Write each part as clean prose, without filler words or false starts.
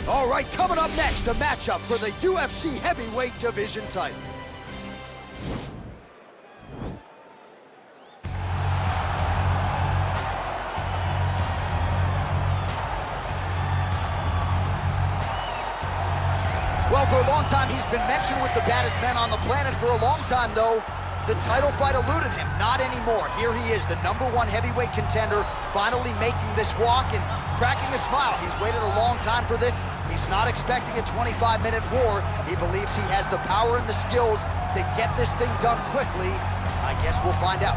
All right, coming up next, a matchup for the UFC heavyweight division title. Well, for a long time, he's been mentioned with the baddest men on the planet. For a long time, though, the title fight eluded him. Not anymore. Here he is, the #1 heavyweight contender, finally making this walk and cracking a smile. He's waited a long time for this. He's not expecting a 25-minute war. He believes he has the power and the skills to get this thing done quickly. I guess we'll find out.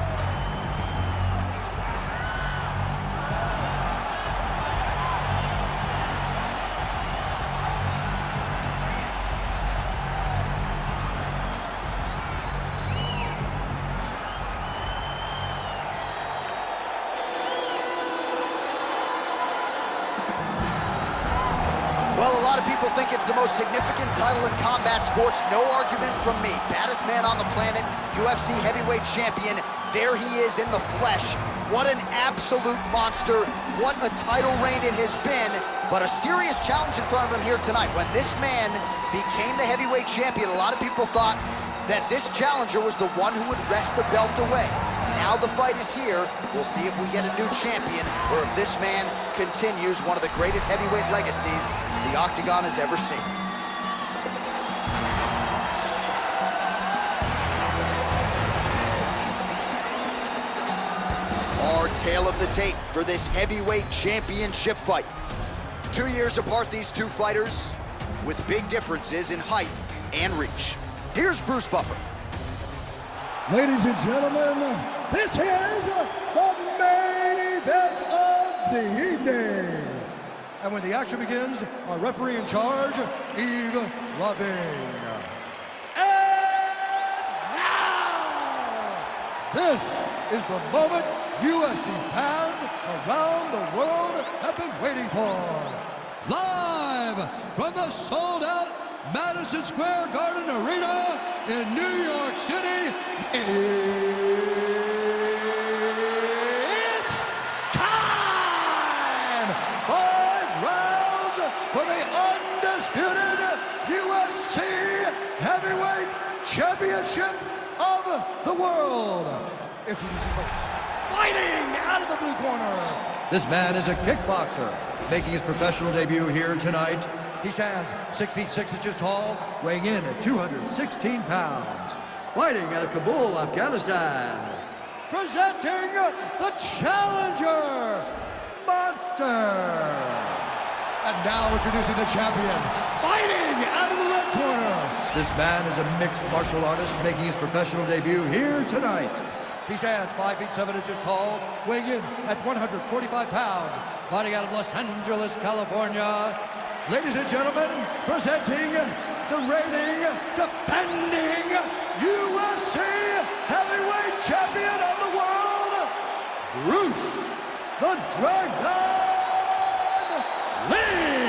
Well, a lot of people think it's the most significant title in combat sports. No argument from me. Baddest man on the planet, UFC heavyweight champion. There he is in the flesh. What an absolute monster. What a title reign it has been. But a serious challenge in front of him here tonight. When this man became the heavyweight champion, a lot of people thought that this challenger was the one who would wrest the belt away. Now the fight is here. We'll see if we get a new champion or if this man continues one of the greatest heavyweight legacies the Octagon has ever seen. Our tale of the tape for this heavyweight championship fight. 2 years apart, these two fighters, with big differences in height and reach. Here's Bruce Buffer. Ladies and gentlemen, this is the main event of the evening. And when the action begins, our referee in charge, Yves Loving. And now, this is the moment UFC fans around the world have been waiting for. Live from the sold-out Madison Square Garden Arena in New York City, it's time! 5 rounds for the undisputed UFC Heavyweight Championship of the world. Introducing first, fighting out of the blue corner. This man is a kickboxer, making his professional debut here tonight. He stands 6 feet 6 inches tall, weighing in at 216 pounds. Fighting out of Kabul, Afghanistan. Presenting the challenger, Monster. And now introducing the champion, fighting out of the red corner. This man is a mixed martial artist, making his professional debut here tonight. He stands 5 feet 7 inches tall, weighing in at 145 pounds. Fighting out of Los Angeles, California. Ladies and gentlemen, presenting the reigning, defending UFC heavyweight champion of the world, Bruce the Dragon Lee!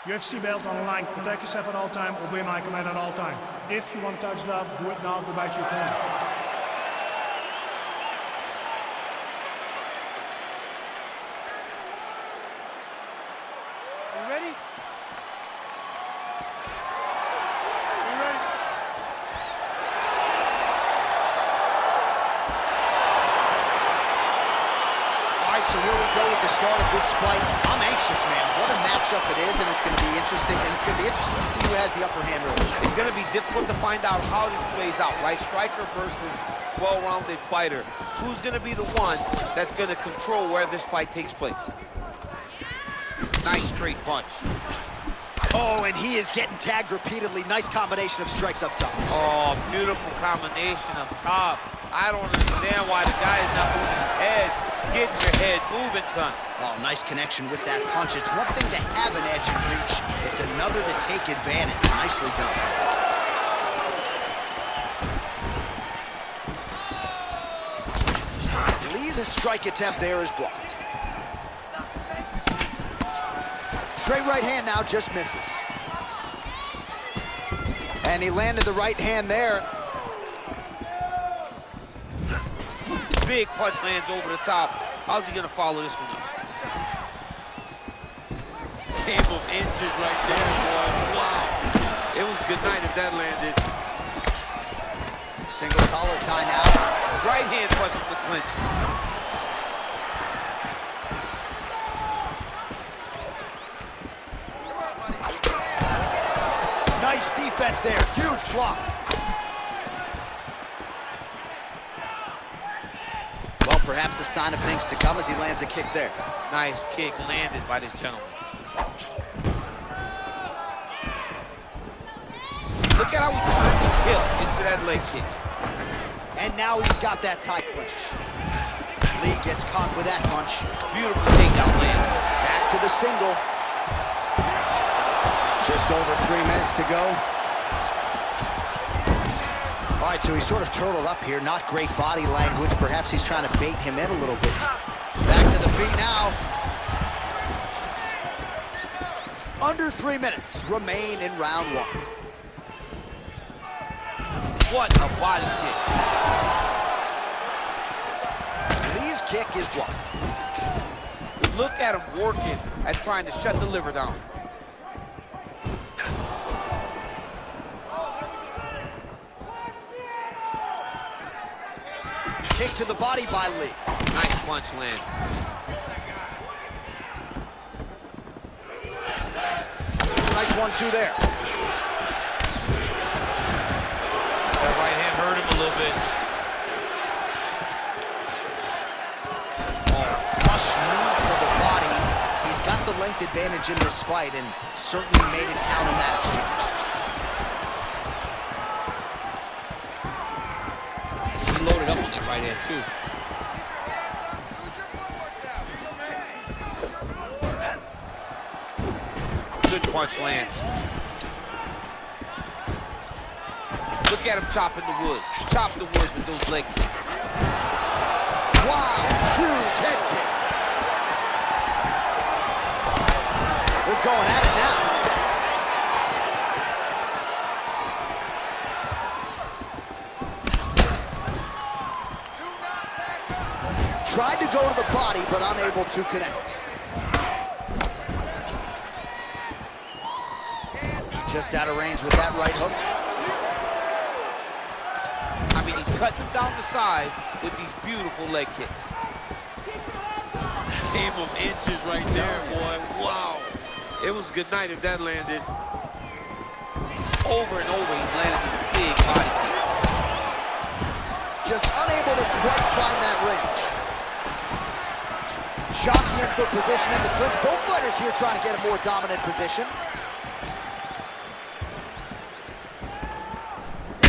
UFC belt on the line. Protect yourself at all time. Obey my command at all time. If you want to touch love, do it now. Go back to your corner. You ready? You ready? All right, so here we go with the start of this fight. I'm anxious, man. What a matchup it is, and it's going to be interesting. And it's going to be interesting to see who has the upper hand early. It's going to be difficult to find out how this plays out, right? Striker versus well-rounded fighter. Who's going to be the one that's going to control where this fight takes place? Nice straight punch. Oh, and he is getting tagged repeatedly. Nice combination of strikes up top. Oh, beautiful combination up top. I don't understand why the guy is not moving his head. Get your head moving, son. Oh, nice connection with that punch. It's one thing to have an edge and reach. It's another to take advantage. Nicely done. Lee's strike attempt there is blocked. Straight right hand now just misses. And he landed the right hand there. Big punch lands over the top. How's he gonna follow this one up? Game of inches right there, boy. Wow. It was good night if that landed. Single collar tie now. Right hand punch from the clinch. Nice defense there, huge block. Well, perhaps a sign of things to come as he lands a kick there. Nice kick landed by this gentleman. Look at how he turned his hip into that leg kick. And now he's got that tie clinch. Lee gets caught with that punch. Beautiful takedown land. Back to the single. Just over 3 minutes to go. All right, so he's sort of turtled up here. Not great body language. Perhaps he's trying to bait him in a little bit. Back to the feet now. Under 3 minutes remain in round one. What a body kick. Lee's kick is blocked. Look at him working at trying to shut the liver down. Kick to the body by Lee. Nice punch land. Nice 1-2 there. That right hand hurt him a little bit. Oh, flush knee to the body. He's got the length advantage in this fight and certainly made it count in that exchange. He loaded up on that right hand too. Good punch lands. Look at him chopping the wood. Chop the wood with those leg kicks. Wow, huge head kick. They're going at it now. Tried to go to the body, but unable to connect. Just out of range with that right hook. I mean, he's cutting them down to size with these beautiful leg kicks. Game of inches right there, boy. Wow. It was good night if that landed. Over and over, he's landed with a big body kick. Just unable to quite find that range. Jockeying for position in the clinch. Both fighters here trying to get a more dominant position.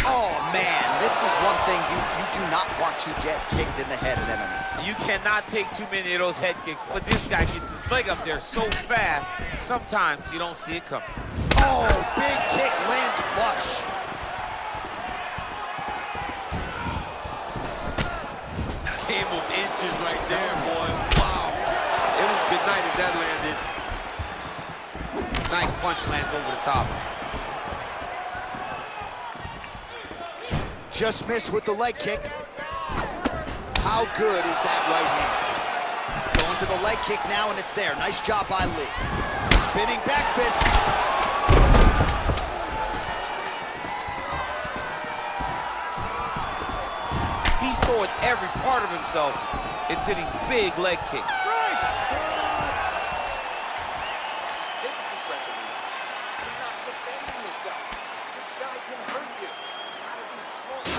Oh, man, this is one thing you do not want to get kicked in the head in MMA. You cannot take too many of those head kicks, but this guy gets his leg up there so fast, sometimes you don't see it coming. Oh, big kick lands flush. Game of inches right there, boy. Wow. It was good night if that landed. Nice punch lands over the top. Just missed with the leg kick. How good is that right hand? Going to the leg kick now, and it's there. Nice job by Lee. Spinning back fist. He's throwing every part of himself into these big leg kicks.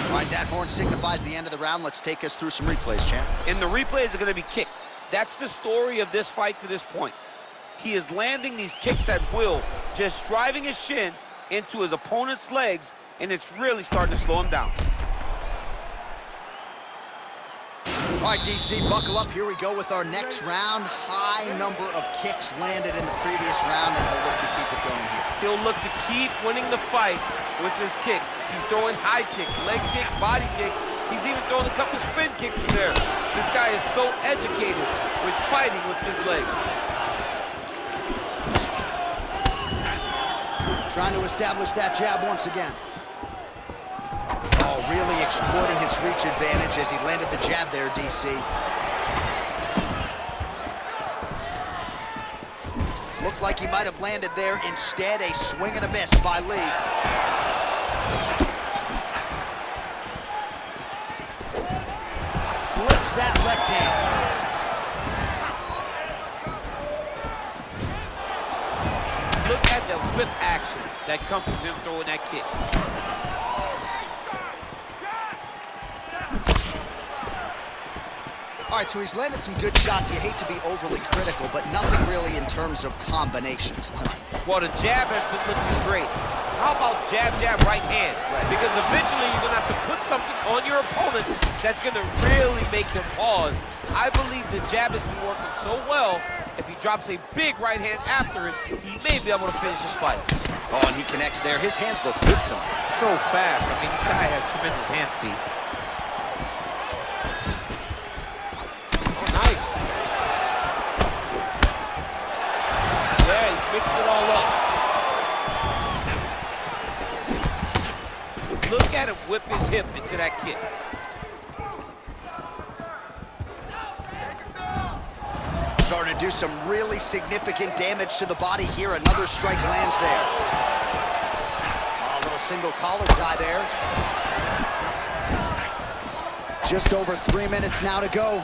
All right, that horn signifies the end of the round. Let's take us through some replays, champ. And the replays are going to be kicks. That's the story of this fight to this point. He is landing these kicks at will, just driving his shin into his opponent's legs, and it's really starting to slow him down. All right, DC, buckle up. Here we go with our next round. High number of kicks landed in the previous round, and he'll look to keep it going here. He'll look to keep winning the fight with his kicks. He's throwing high kick, leg kick, body kick. He's even throwing a couple spin kicks in there. This guy is so educated with fighting with his legs. Trying to establish that jab once again. Oh, really exploiting his reach advantage as he landed the jab there, DC. Looked like he might have landed there. Instead, a swing and a miss by Lee. Slips that left hand. Look at the whip action that comes from him throwing that kick. All right, so he's landed some good shots. You hate to be overly critical, but nothing really in terms of combinations tonight. Well, the jab has been looking great. How about jab, jab, right hand? Right. Because eventually you're going to have to put something on your opponent that's going to really make him pause. I believe the jab has been working so well, if he drops a big right hand after it, he may be able to finish this fight. Oh, and he connects there. His hands look good tonight. So fast. I mean, this guy has tremendous hand speed. Mixing it all up. Look at him whip his hip into that kick. Starting to do some really significant damage to the body here. Another strike lands there. Oh, a little single collar tie there. Just over 3 minutes now to go.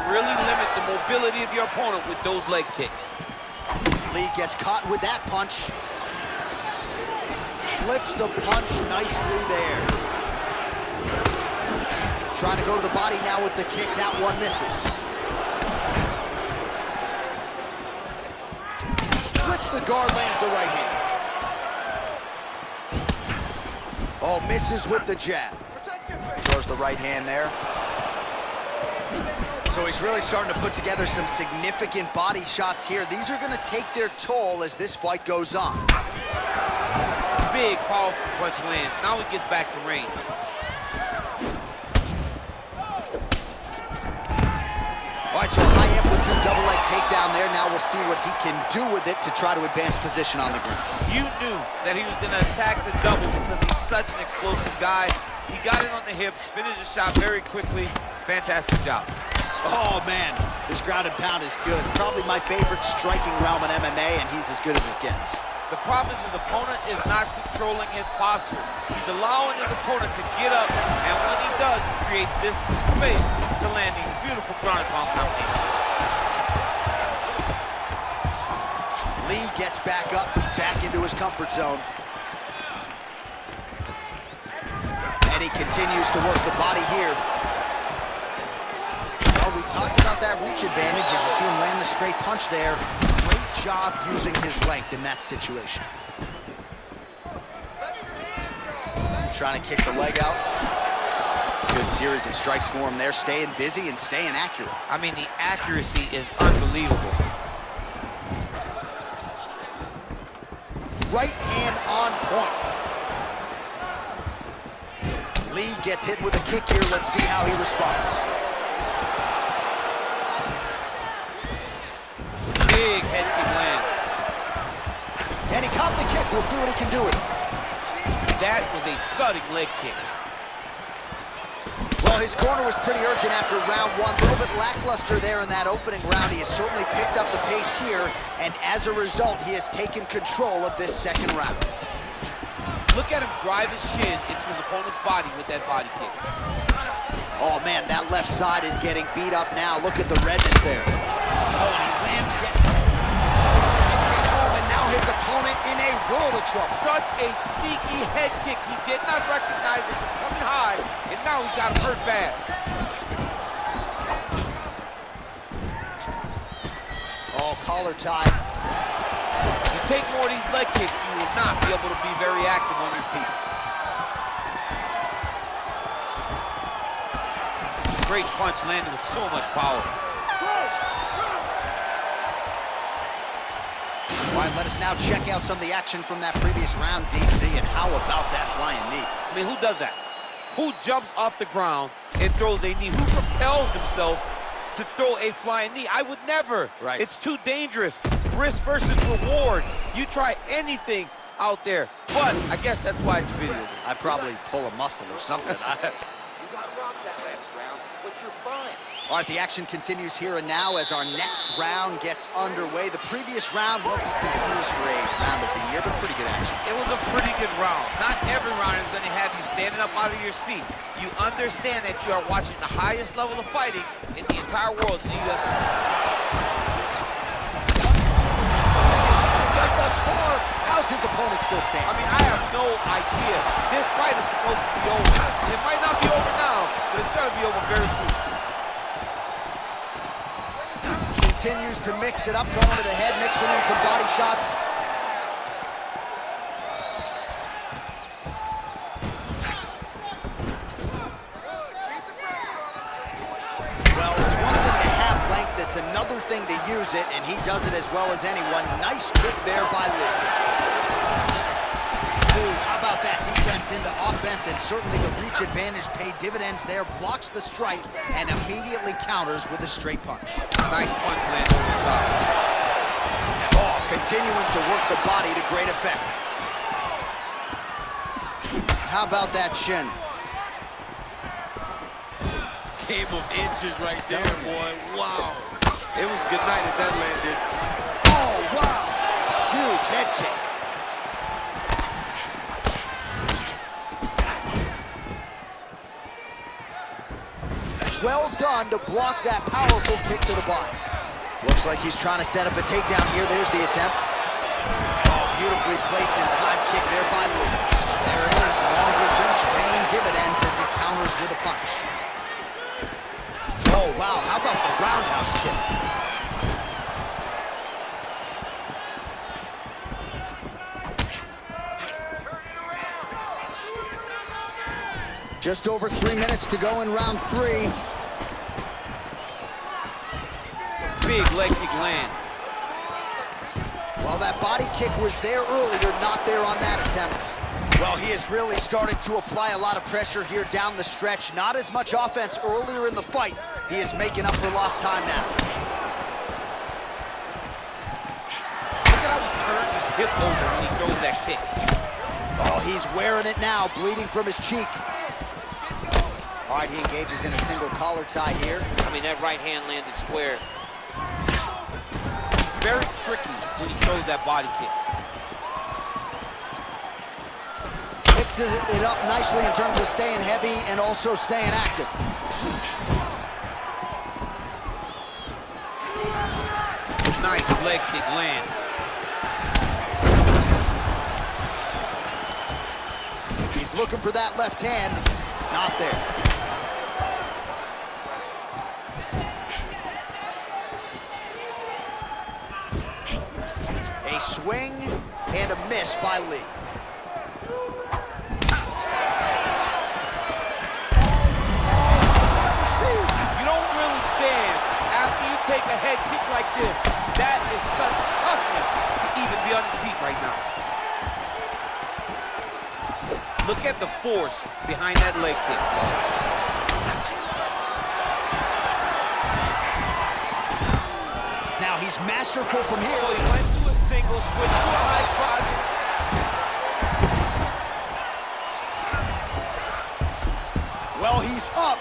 Really limit the mobility of your opponent with those leg kicks. Lee gets caught with that punch. Slips the punch nicely there. Trying to go to the body now with the kick. That one misses. Splits the guard, lands the right hand. Oh, misses with the jab. Throws the right hand there. So he's really starting to put together some significant body shots here. These are going to take their toll as this fight goes on. Big, powerful punch lands. Now he gets back to range. All right, so high amplitude double leg takedown there. Now we'll see what he can do with it to try to advance position on the ground. You knew that he was going to attack the double because he's such an explosive guy. He got it on the hips, finished the shot very quickly. Fantastic job. Oh, man, this ground and pound is good. Probably my favorite striking realm in MMA, and he's as good as it gets. The problem is his opponent is not controlling his posture. He's allowing his opponent to get up, and when he does, he creates this space to land these beautiful ground and pound combinations. Lee gets back up, back into his comfort zone. And he continues to work the body here. We talked about that reach advantage as you see him land the straight punch there. Great job using his length in that situation. Trying to kick the leg out. Good series of strikes for him there, staying busy and staying accurate. I mean, the accuracy is unbelievable. Right hand on point. Lee gets hit with a kick here. Let's see how he responds. Big head kick lands. And he caught the kick. We'll see what he can do with it. That was a thudding leg kick. Well, his corner was pretty urgent after round one. A little bit lackluster there in that opening round. He has certainly picked up the pace here, and as a result, he has taken control of this second round. Look at him drive his shin into his opponent's body with that body kick. Oh, man, that left side is getting beat up now. Look at the redness there. Oh, and he lands yet. And now his opponent in a world of trouble. Such a sneaky head kick. He did not recognize it was coming high, and now he's got him hurt bad. Oh, collar tie. You take more of these leg kicks, you will not be able to be very active on your feet. Great punch landed with so much power. All right, let us now check out some of the action from that previous round, DC, and how about that flying knee? I mean, who does that? Who jumps off the ground and throws a knee? Who propels himself to throw a flying knee? I would never. Right. It's too dangerous. Risk versus reward. You try anything out there. But I guess that's why it's video. I'd probably pull a muscle or something. You got rocked that last round, but you're fine. All right, the action continues here and now as our next round gets underway. The previous round won't be confused for a round of the year, but pretty good action. It was a pretty good round. Not every round is going to have you standing up out of your seat. You understand that you are watching the highest level of fighting in the entire world, the UFC. Right thus far, how's his opponent still standing? I mean, I have no idea. This fight is supposed to be over. It might not be over now, but it's going to be over very soon. Continues to mix it up, going to the head, mixing in some body shots. Well, it's one thing to have length, it's another thing to use it, and he does it as well as anyone. Nice kick there by Lee. Ooh, how about that defense into offense, and certainly the reach advantage paid dividends there, blocks the strike, and immediately counters with a straight punch. Nice punch landed over the top. Oh, continuing to work the body to great effect. How about that shin? Game of inches right there, boy. Wow. It was good night if that landed. Oh, wow. Huge head kick. Well done to block that powerful kick to the body. Looks like he's trying to set up a takedown here. There's the attempt. Oh, beautifully placed and timed kick there by Lee. There it is, longer reach paying dividends as he counters with a punch. Oh, wow, how about the roundhouse kick? Just over 3 minutes to go in round 3. Big leg kick land. Well, that body kick was there earlier, not there on that attempt. Well, he has really started to apply a lot of pressure here down the stretch. Not as much offense earlier in the fight. He is making up for lost time now. Look at how he turns his hip over when he throws that kick. Oh, he's wearing it now, bleeding from his cheek. All right, he engages in a single collar tie here. I mean, that right hand landed square. Very tricky when he throws that body kick. Mixes it up nicely in terms of staying heavy and also staying active. Nice leg kick land. He's looking for that left hand. Not there. A swing and a miss by Lee. You don't really stand after you take a head kick like this. That is such toughness to even be on his feet right now. Look at the force behind that leg kick. Now he's masterful from here. Oh, he went to a single, switch to a high crotch. Well, he's up,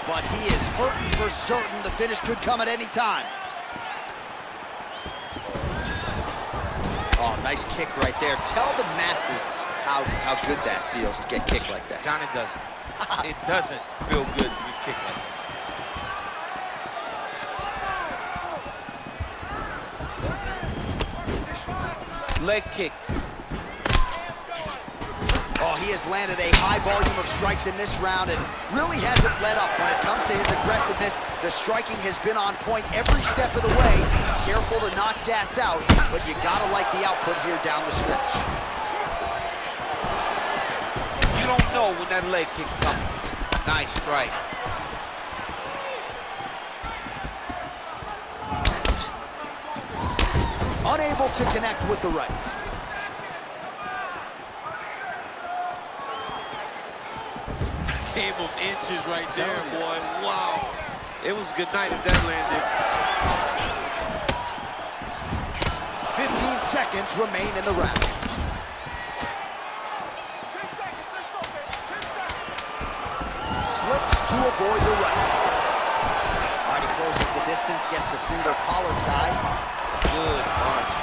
but he is hurting for certain. The finish could come at any time. Oh, nice kick right there. Tell the masses how good that feels to get kicked like that. John, it doesn't. It doesn't feel good to get kicked like that. Leg kick. Oh, he has landed a high volume of strikes in this round and really hasn't let up when it comes to his aggressiveness. The striking has been on point every step of the way. Careful to not gas out, but you gotta like the output here down the stretch. You don't know when that leg kick's coming. Nice strike. Unable to connect with the right. Game of inches right there, boy. Wow. It was a good night if that landed. 15 seconds remain in the round. avoid the right. All right, he closes the distance, gets the single collar tie. Good punch.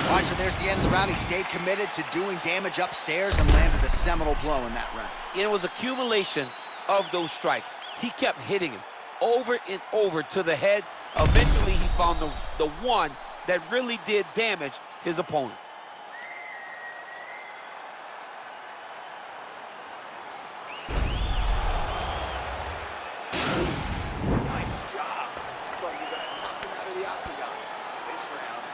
All right, so there's the end of the round. He stayed committed to doing damage upstairs and landed a seminal blow in that round. It was accumulation of those strikes. He kept hitting him over and over to the head. Eventually, he found the one that really did damage his opponent. Nice job. You gotta knock him out of the octagon. This round,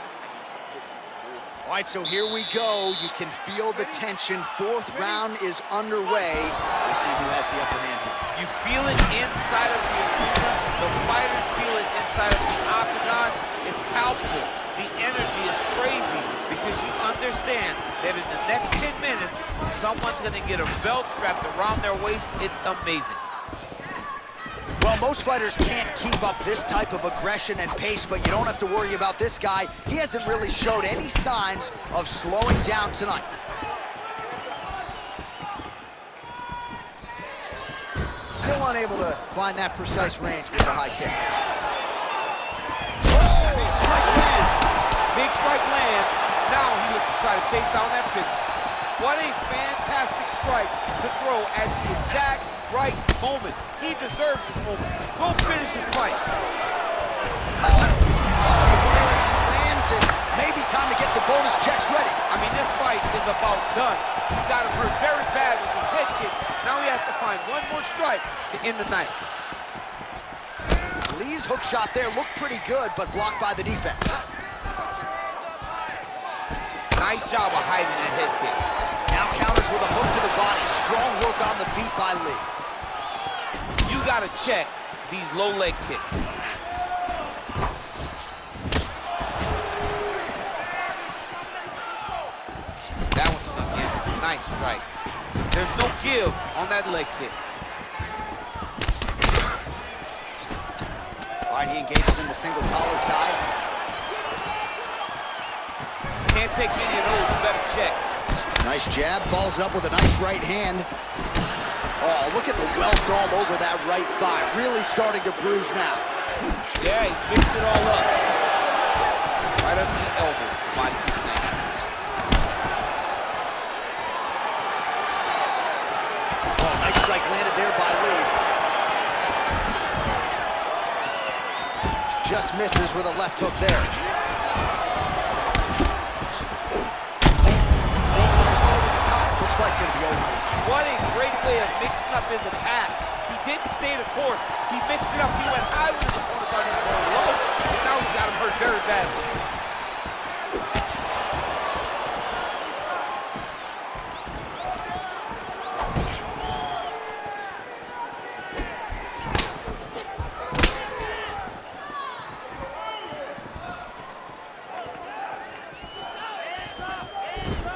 all right, so here we go. You can feel the tension. Fourth round is underway. We'll see who has the upper hand here. You feel it inside of the arena. The fighters feel it inside of the octagon. It's palpable. The energy is crazy because you understand that in the next 10 minutes, someone's going to get a belt strapped around their waist. It's amazing. Well, most fighters can't keep up this type of aggression and pace, but you don't have to worry about this guy. He hasn't really showed any signs of slowing down tonight. Still unable to find that precise range with the high kick. Oh, strike lands. Big strike lands. Now he looks to try to chase down that finish. What a fantastic strike to throw at the exact right moment. He deserves this moment. Go finish his fight. Oh, whereas he lands it, maybe time to get the bonus checks ready. I mean, this fight is about done. He's got him hurt very bad with his head kick. Now he has to find one more strike to end the night. Lee's hook shot there looked pretty good, but blocked by the defense. Nice job of hiding that head kick. Now counters with a hook to the body. Strong work on the feet by Lee. You got to check these low leg kicks. That one snuck in. Nice strike. There's no give on that leg kick. All right, he engages in the single collar tie. Can't take many of those. You better check. Nice jab, follows it up with a nice right hand. Oh, look at the welts all over that right thigh. Really starting to bruise now. Yeah, he's mixed it all up. Right up to the elbow. Body kick now. Oh, nice strike landed there by Lee. Just misses with a left hook there. This fight's gonna be over. What a great way of mixing up his attack. He didn't stay the course. He mixed it up. He went high with his opponent, started going low, and now he's got him hurt very badly.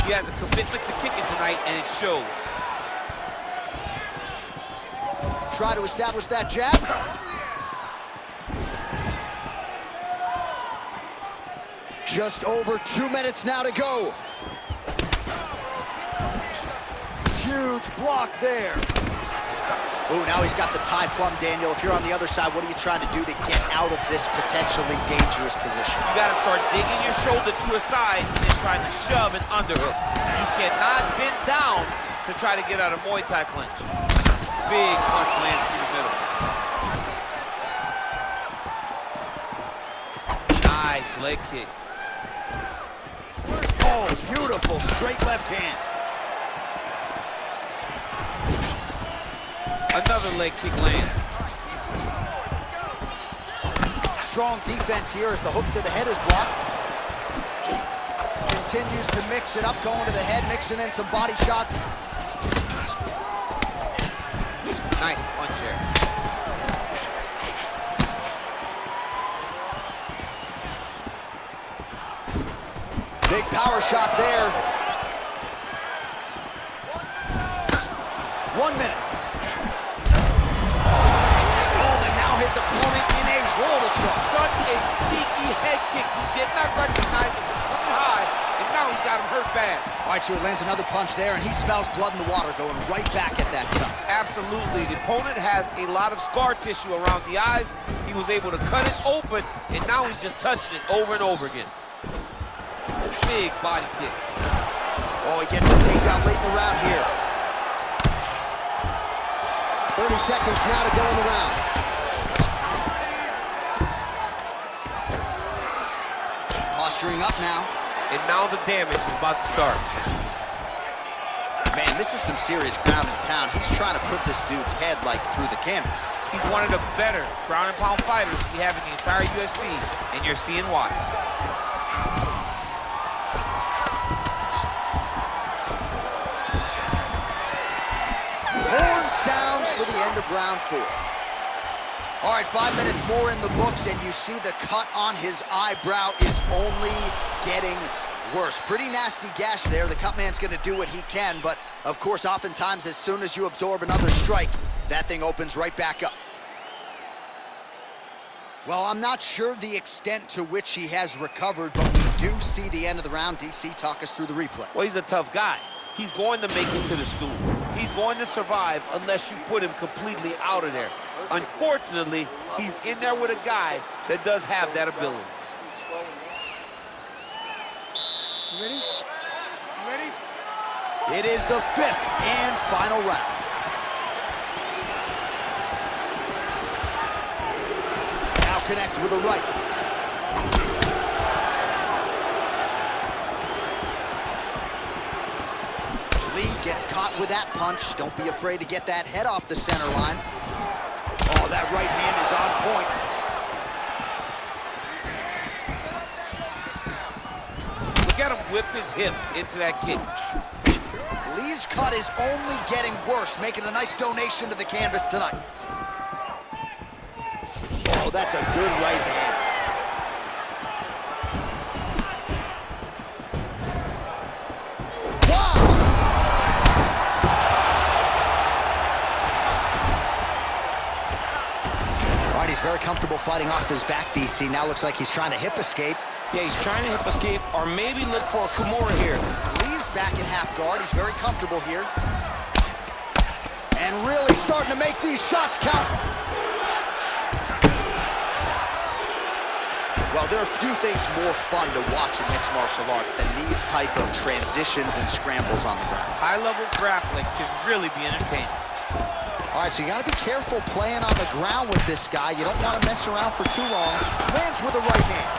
He has a commitment to kicking tonight, and it shows. Try to establish that jab. Just over 2 minutes now to go. Huge block there. Ooh, now he's got the tie plumb, Daniel. If you're on the other side, what are you trying to do to get out of this potentially dangerous position? You gotta start digging your shoulder to a side and then trying to shove an underhook. You cannot bend down to try to get out of Muay Thai clinch. Big punch landed through the middle. Nice leg kick. Oh, beautiful straight left hand. Another leg kick lands. Strong defense here as the hook to the head is blocked. Continues to mix it up, going to the head, mixing in some body shots. Nice punch there. Big power shot there. 1 minute. His opponent in a world of trouble. Such a sneaky head kick. He did not recognize it was coming high, and now he's got him hurt bad. All right, so he lands another punch there, and he smells blood in the water, going right back at that cut. Absolutely. The opponent has a lot of scar tissue around the eyes. He was able to cut it open, and now he's just touching it over and over again. Big body kick. Oh, he gets the takedown late in the round here. 30 seconds now to go in the round. Posturing up now. And now the damage is about to start. Man, this is some serious ground and pound. He's trying to put this dude's head, like, through the canvas. He's one of the better ground and pound fighters we have in the entire UFC, and you're seeing why. Horn sounds for the end of round 4. All right, 5 minutes more in the books, and you see the cut on his eyebrow is only getting worse. Pretty nasty gash there. The cut man's gonna do what he can, but of course, oftentimes, as soon as you absorb another strike, that thing opens right back up. Well, I'm not sure the extent to which he has recovered, but we do see the end of the round. DC, talk us through the replay. Well, he's a tough guy. He's going to make it to the stool. He's going to survive unless you put him completely out of there. Unfortunately, he's in there with a guy that does have that ability. You ready? You ready? It is the 5th and final round. Now connects with a right. Lee gets caught with that punch. Don't be afraid to get that head off the center line. Oh, that right hand is on point. Look at him whip his hip into that kick. Lee's cut is only getting worse, making a nice donation to the canvas tonight. Oh, that's a good right hand. He's very comfortable fighting off his back, DC. Now looks like he's trying to hip escape. Yeah, he's trying to hip escape or maybe look for a Kimura here. Lee's back in half guard. He's very comfortable here. And really starting to make these shots count. Well, there are few things more fun to watch in mixed martial arts than these type of transitions and scrambles on the ground. High-level grappling can really be entertaining. All right, so you got to be careful playing on the ground with this guy. You don't want to mess around for too long. Lands with a right hand.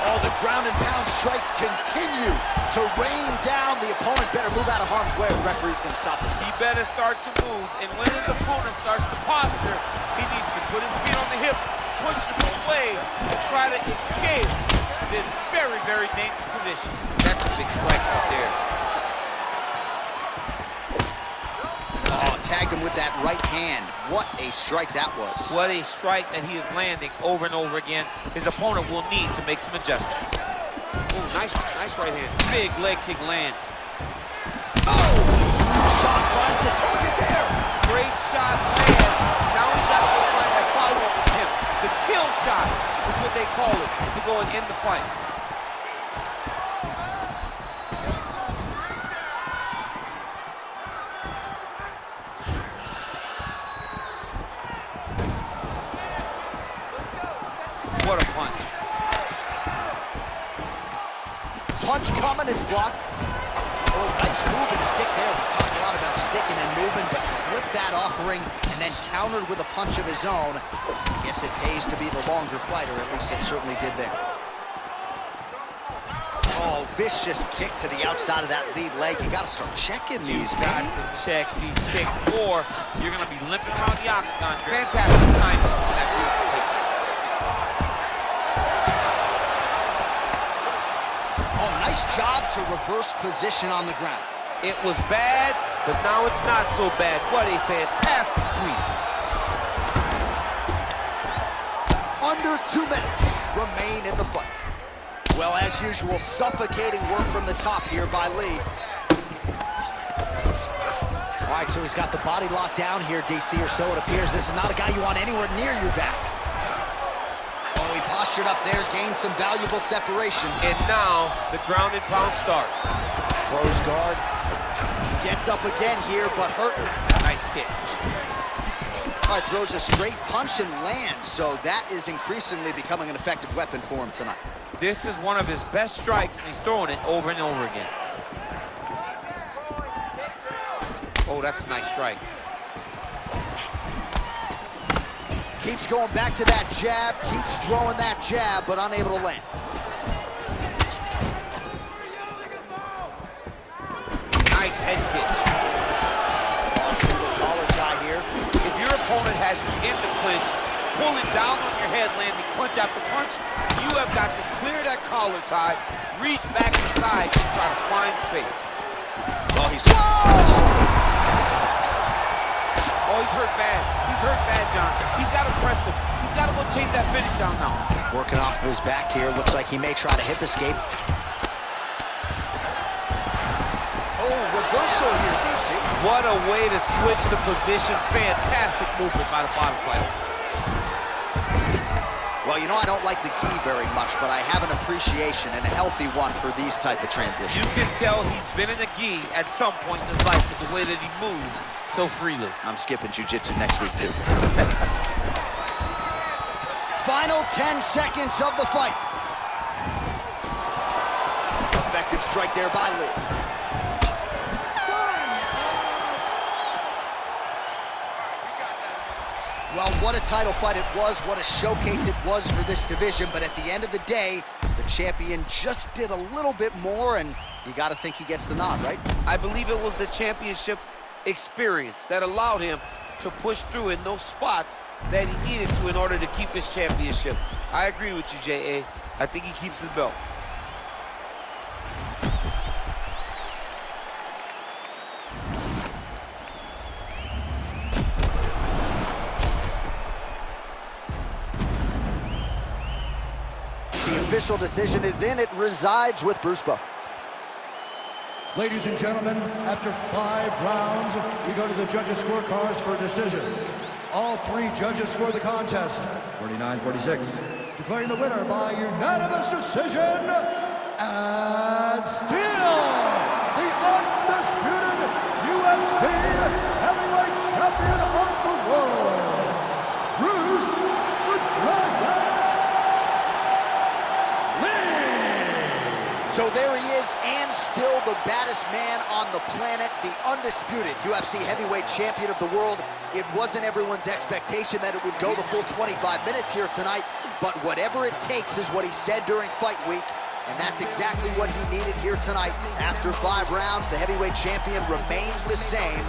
Oh, the ground and pound strikes continue to rain down. The opponent better move out of harm's way or the referee's going to stop this. He better start to move, and when his opponent starts to posture, he needs to put his feet on the hip, push him away, and try to escape this very, very dangerous position. That's a big strike right there. Tagged him with that right hand. What a strike that was. What a strike that he is landing over and over again. His opponent will need to make some adjustments. Oh, nice right hand. Big leg kick lands. Oh! Shot finds the target there. Great shot lands. Now he's got to go find that follow-up with him. The kill shot is what they call it, to go and end the fight. What a punch. Punch coming, it's blocked. Oh, nice moving stick there. We talked a lot about sticking and moving, but slipped that offering and then countered with a punch of his own. I guess it pays to be the longer fighter, at least it certainly did there. Oh, vicious kick to the outside of that lead leg. You got to start checking these, man. Got to check these kicks, or you're going to be limping around the octagon. Fantastic timing on that beautiful kick. Oh, nice job to reverse position on the ground. It was bad, but now it's not so bad. What a fantastic sweep. Under 2 minutes remain in the fight. Well, as usual, suffocating work from the top here by Lee. All right, so he's got the body locked down here, DC, or so it appears. This is not a guy you want anywhere near your back. Oh, he postured up there, gained some valuable separation. And now the ground and pound starts. Close guard. Gets up again here, but hurting. Nice kick. All right, throws a straight punch and lands, so that is increasingly becoming an effective weapon for him tonight. This is one of his best strikes, and he's throwing it over and over again. Oh, that's a nice strike. Keeps going back to that jab, keeps throwing that jab, but unable to land. Nice head kick. Single collar tie here. If your opponent has you in the clinch, pulling down on your head, landing punch after punch, you have got to clear that collar tie, reach back inside, and try to find space. Oh, he's... Oh, he's hurt bad. He's hurt bad, John. He's got to press him. He's got to go chase that finish down now. Working off of his back here. Looks like he may try to hip escape. Oh, reversal here, DC. What a way to switch the position. Fantastic movement by the bottom fighter. Well, you know, I don't like the gi very much, but I have an appreciation and a healthy one for these type of transitions. You can tell he's been in the gi at some point in his life with the way that he moves so freely. I'm skipping jiu-jitsu next week, too. Final 10 seconds of the fight. Effective strike there by Lee. Well, what a title fight it was, what a showcase it was for this division, but at the end of the day, the champion just did a little bit more, and you gotta think he gets the nod, right? I believe it was the championship experience that allowed him to push through in those spots that he needed to in order to keep his championship. I agree with you, J.A. I think he keeps his belt. The official decision is in. It resides with Bruce Buffer. Ladies and gentlemen, after 5 rounds, we go to the judges' scorecards for a decision. All 3 judges score the contest. 49-46. Declaring the winner by unanimous decision, and still the undisputed UFC heavyweight champion of the world, Bruce the Dragon Lee. So there he is, and still the baddest man on the planet, the undisputed UFC heavyweight champion of the world. It wasn't everyone's expectation that it would go the full 25 minutes here tonight, but whatever it takes is what he said during fight week, and that's exactly what he needed here tonight. After 5 rounds, the heavyweight champion remains the same.